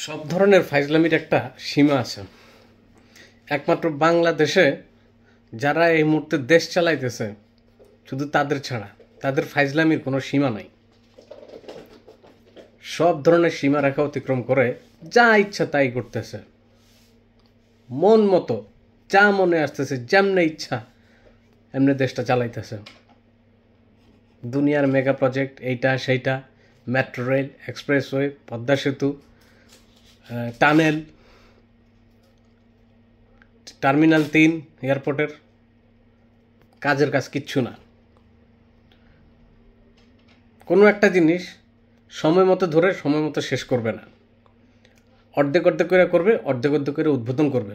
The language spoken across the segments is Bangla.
সব ধরনের ফাইজলামির একটা সীমা আছে। একমাত্র বাংলাদেশে যারা এই মুহূর্তে দেশ চালাইতেছে শুধু তাদের ছাড়া, তাদের ফাইজলামির কোনো সীমা নাই। সব ধরনের সীমা রেখা অতিক্রম করে যা ইচ্ছা তাই করতেছে, মন মতো যা মনে আসতেছে, যেমনে ইচ্ছা এমনি দেশটা চালাইতেছে। দুনিয়ার মেগা প্রজেক্ট, এইটা সেইটা, মেট্রো রেল, এক্সপ্রেসওয়ে, পদ্মা সেতু, টানেল, টার্মিনাল 3 এয়ারপোর্টের কাজের কাজ কিচ্ছু না। কোনো একটা জিনিস সময় মতো ধরে সময় মতো শেষ করবে না, অর্ধেক অর্ধেক করে করবে, অর্ধেক অর্ধেক করে উদ্বোধন করবে,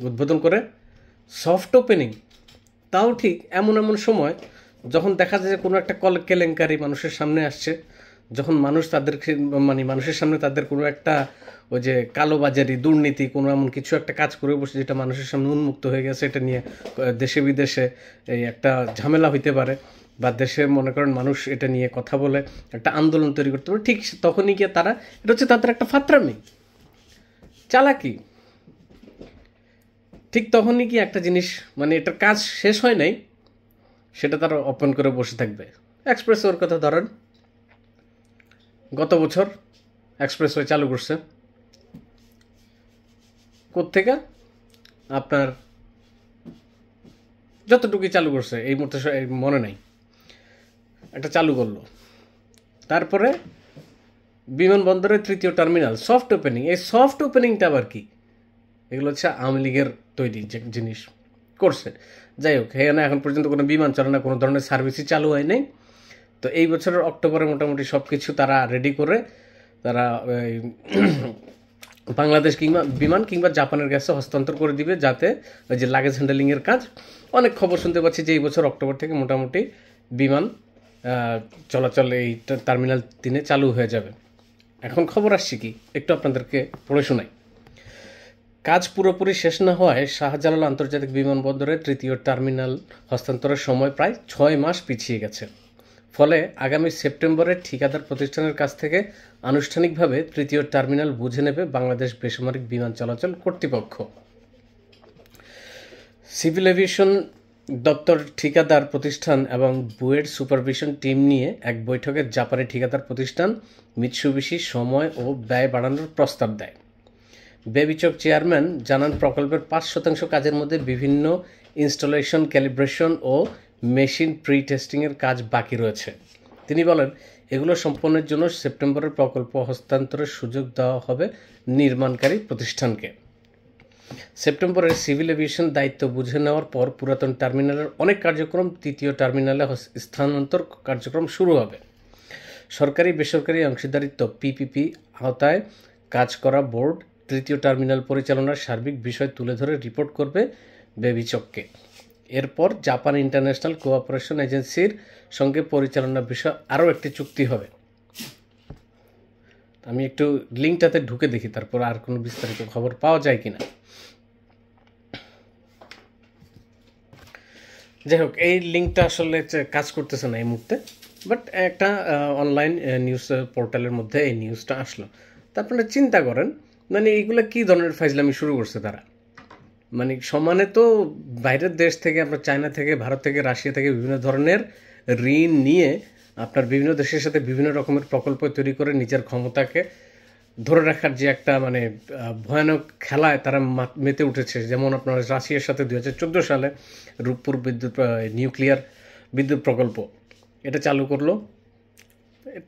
উদ্বোধন করে সফট ওপেনিং। তাও ঠিক এমন এমন সময় যখন দেখা যায় যে কোনো একটা কেলেঙ্কারি মানুষের সামনে আসছে, যখন মানুষ তাদেরকে মানুষের সামনে তাদের কোনো একটা ওই যে কালোবাজারি, দুর্নীতি, কোনো এমন কিছু একটা কাজ করে বসে যেটা মানুষের সামনে উন্মুক্ত হয়ে গেছে, এটা নিয়ে দেশে বিদেশে এই একটা ঝামেলা হইতে পারে, বা দেশে মনে করেন মানুষ এটা নিয়ে কথা বলে একটা আন্দোলন তৈরি করতে পারে, ঠিক তখনই গিয়ে তারা, এটা হচ্ছে তাদের একটা ফাত্রামি, চালাকি। ঠিক তখনই কি একটা জিনিস এটার কাজ শেষ হয় নাই, সেটা তারা ওপেন করে বসে থাকবে। এক্সপ্রেসওয়ের কথা ধরেন, গত বছর এক্সপ্রেসওয়ে চালু করছে কোত্থেকে, আপনার যতটুকুই চালু করছে এই মুহূর্তে মনে নাই, একটা চালু করলো। তারপরে বিমানবন্দরের 3য় টার্মিনাল সফট ওপেনিং। এই সফট ওপেনিংটা আবার কি? এগুলো হচ্ছে আওয়ামী লীগের তৈরি যে জিনিস করছে। যাই হোক, এখানে এখন পর্যন্ত কোনো বিমান চলে না, কোনো ধরনের সার্ভিসই চালু হয় নাই। তো এই বছরের অক্টোবরে মোটামুটি সব কিছু তারা রেডি করে তারা বাংলাদেশ কিংবা বিমান কিংবা জাপানের কাছে হস্তান্তর করে দিবে, যাতে ওই যে লাগেজ হ্যান্ডেলিংয়ের কাজ। অনেক খবর শুনতে পাচ্ছি যে এই বছর অক্টোবর থেকে মোটামুটি বিমান চলাচল এই টার্মিনাল 3 চালু হয়ে যাবে। এখন খবর আসছে কি, একটু আপনাদেরকে পড়ে শোনাই। কাজ পুরোপুরি শেষ না হওয়ায় শাহজালাল আন্তর্জাতিক বিমানবন্দরের 3য় টার্মিনাল হস্তান্তরের সময় প্রায় 6 মাস পিছিয়ে গেছে। ফলে আগামী সেপ্টেম্বরে ঠিকাদার প্রতিষ্ঠানের কাছ থেকে আনুষ্ঠানিকভাবে 3য় টার্মিনাল বুঝে নেবে বাংলাদেশ বেসামরিক বিমান চলাচল কর্তৃপক্ষ। সিভিল এভিয়েশন দপ্তর ঠিকাদার প্রতিষ্ঠান এবং বুয়েট সুপারভিশন টিম নিয়ে এক বৈঠকে জাপানি ঠিকাদার প্রতিষ্ঠান মিৎসুবিশি সময় ও ব্যয় বাড়ানোর প্রস্তাব দেয়। বেবিচক চেয়ারম্যান জানান, প্রকল্পের 5% কাজের মধ্যে বিভিন্ন ইনস্টলেশন, ক্যালিব্রেশন ও মেশিন প্রি টেস্টিংয়ের কাজ বাকি রয়েছে। তিনি বলেন, এগুলো সম্পন্নের জন্য সেপ্টেম্বরের প্রকল্প হস্তান্তরের সুযোগ দেওয়া হবে নির্মাণকারী প্রতিষ্ঠানকে। সেপ্টেম্বরে সিভিল এভিয়েশন দায়িত্ব বুঝে নেওয়ার পর পুরাতন টার্মিনালের অনেক কার্যক্রম 3য় টার্মিনালে স্থানান্তর কার্যক্রম শুরু হবে। সরকারি বেসরকারি অংশীদারিত্ব পিপিপি আওতায় কাজ করা বোর্ড 3য় টার্মিনাল পরিচালনার সার্বিক বিষয় তুলে ধরে রিপোর্ট করবে বেবিচককে। এরপর জাপান ইন্টারন্যাশনাল কোঅপারেশন এজেন্সির সঙ্গে পরিচালনার বিষয়ে আরও একটি চুক্তি হবে। আমি একটু লিঙ্কটাতে ঢুকে দেখি, তারপর আর কোনো বিস্তারিত খবর পাওয়া যায় কিনা। যাই হোক, এই লিঙ্কটা আসলে কাজ করতেছে না এই মুহূর্তে, বাট একটা অনলাইন নিউজ পোর্টালের মধ্যে এই নিউজটা আসলো। তা আপনারা চিন্তা করেন, এইগুলো কী ধরনের ফাইজলামি শুরু করছে তারা। সমানে তো বাইরের দেশ থেকে, আপনার চায়না থেকে, ভারত থেকে, রাশিয়া থেকে বিভিন্ন ধরনের ঋণ নিয়ে আপনার বিভিন্ন দেশের সাথে বিভিন্ন রকমের প্রকল্প তৈরি করে নিজের ক্ষমতাকে ধরে রাখার যে একটা ভয়ানক খেলায় তারা মেতে উঠেছে। যেমন আপনার রাশিয়ার সাথে 2014 সালে রূপপুর নিউক্লিয়ার বিদ্যুৎ প্রকল্প এটা চালু করলো।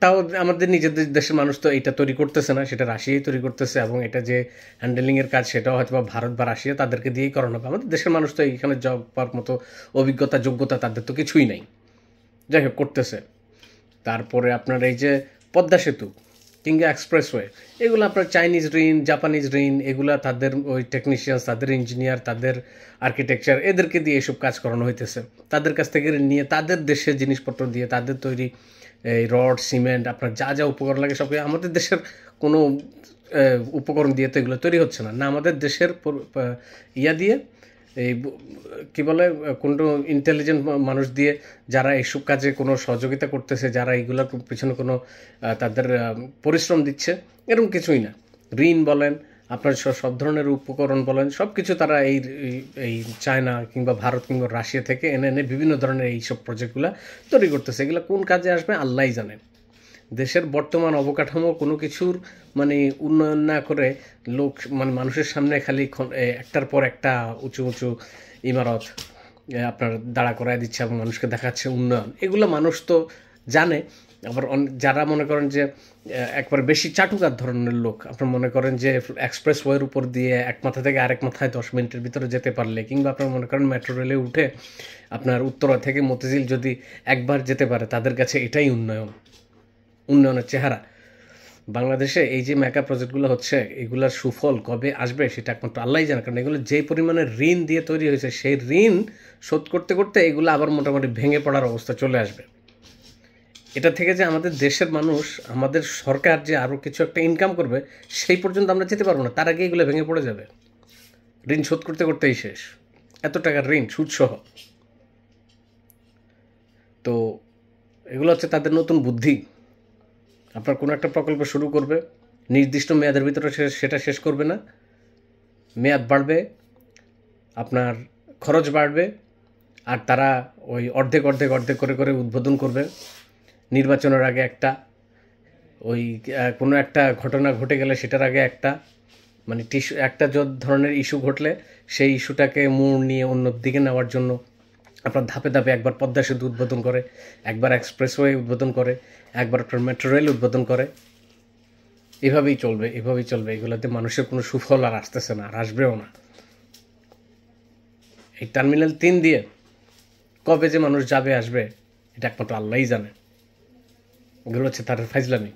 তাও আমাদের নিজেদের দেশের মানুষ তো এটা তৈরি করতেছে না, সেটা রাশিয়াই তৈরি করতেছে, এবং এটা যে হ্যান্ডেলিংয়ের কাজ সেটাও হয়তো বা ভারত বা রাশিয়া তাদেরকে দিয়েই করানো হবে। আমাদের দেশের মানুষ তো এইখানে জব পাওয়ার মতো অভিজ্ঞতা, যোগ্যতা তাদের তো কিছুই নাই। যাই হোক, করতেছে। তারপরে আপনার এই যে পদ্মা সেতু কিংবা এক্সপ্রেসওয়ে, এগুলো আপনার চাইনিজ ঋণ, জাপানিজ ঋণ, এগুলা তাদের ওই টেকনিশিয়ানস, তাদের ইঞ্জিনিয়ার, তাদের আর্কিটেকচার, এদেরকে দিয়ে এসব কাজ করানো হইতেছে। তাদের কাছ থেকে ঋণ নিয়ে তাদের দেশের জিনিসপত্র দিয়ে তাদের তৈরি এই রড, সিমেন্ট, আপনার যা যা উপকরণ লাগে সব আমাদের দেশের কোনো উপকরণ দিয়ে তো এগুলো তৈরি হচ্ছে না। আমাদের দেশের ইয়া দিয়ে, এই কী বলে, কোনো ইন্টেলিজেন্ট মানুষ দিয়ে যারা এইসব কাজে কোনো সহযোগিতা করতেছে, যারা এইগুলোর পিছনে কোনো তাদের পরিশ্রম দিচ্ছে, এরকম কিছুই না। ঋণ বলেন, আপনার সব ধরনের উপকরণ বলেন, সব কিছু তারা এই চায়না কিংবা ভারত কিংবা রাশিয়া থেকে এনে এনে বিভিন্ন ধরনের এইসব প্রজেক্টগুলো তৈরি করতেছে। এগুলো কোন কাজে আসবে আল্লাহই জানেন। দেশের বর্তমান অবকাঠামো কোনো কিছুর মানে উন্নয়ন না করে লোক মানে মানুষের সামনে খালি একটার পর একটা উঁচু উঁচু ইমারত আপনার দাঁড়া করায় দিচ্ছে এবং মানুষকে দেখাচ্ছে উন্নয়ন। এগুলো মানুষ তো জানে। আবার যারা মনে করেন যে একবার বেশি চাটুকার ধরনের লোক, আপনার মনে করেন যে এক্সপ্রেস ওয়ের উপর দিয়ে এক মাথা থেকে আরেক মাথায় 10 মিনিটের ভিতরে যেতে পারলে, কিংবা আপনার মনে করেন মেট্রো রেলে উঠে আপনার উত্তরা থেকে মতিঝিল যদি একবার যেতে পারে, তাদের কাছে এটাই উন্নয়নের চেহারা। বাংলাদেশে এই যে মেগা প্রজেক্টগুলো হচ্ছে, এগুলোর সুফল কবে আসবে সেটা একমাত্র আল্লাহই জানে। কারণ এগুলো যে পরিমাণে ঋণ দিয়ে তৈরি হয়েছে, সেই ঋণ শোধ করতে করতে এগুলো আবার মোটামুটি ভেঙে পড়ার অবস্থা চলে আসবে। এটা থেকে যে আমাদের দেশের মানুষ, আমাদের সরকার যে আরও কিছু একটা ইনকাম করবে, সেই পর্যন্ত আমরা যেতে পারবো না। তার আগে এগুলো ভেঙে পড়ে যাবে। ঋণ শোধ করতে করতেই শেষ, এত টাকার ঋণ সুদসহ। তো এগুলো হচ্ছে তাদের নতুন বুদ্ধি। আপনার কোনো একটা প্রকল্প শুরু করবে, নির্দিষ্ট মেয়াদের ভিতরে সেটা শেষ করবে না, মেয়াদ বাড়বে, আপনার খরচ বাড়বে, আর তারা ওই অর্ধেক অর্ধেক অর্ধেক করে করে উদ্বোধন করবে। নির্বাচনের আগে একটা, ওই কোনো একটা ঘটনা ঘটে গেলে সেটার আগে একটা, মানে একটা ধরনের ইস্যু ঘটলে সেই ইস্যুটাকে মোড় নিয়ে অন্য দিকে নেওয়ার জন্য আপনার ধাপে ধাপে একবার পদ্মা সেতু উদ্বোধন করে, একবার এক্সপ্রেসওয়ে উদ্বোধন করে, একবার আপনার মেট্রো রেল উদ্বোধন করে। এভাবেই চলবে। এগুলোতে মানুষের কোনো সুফল আর আসতেছে না, আর আসবেও না। এই টার্মিনাল 3 দিয়ে কবে যে মানুষ যাবে আসবে, এটা একমাত্র আল্লাহই জানে। এগুলো হচ্ছে তার ফাইজলামি।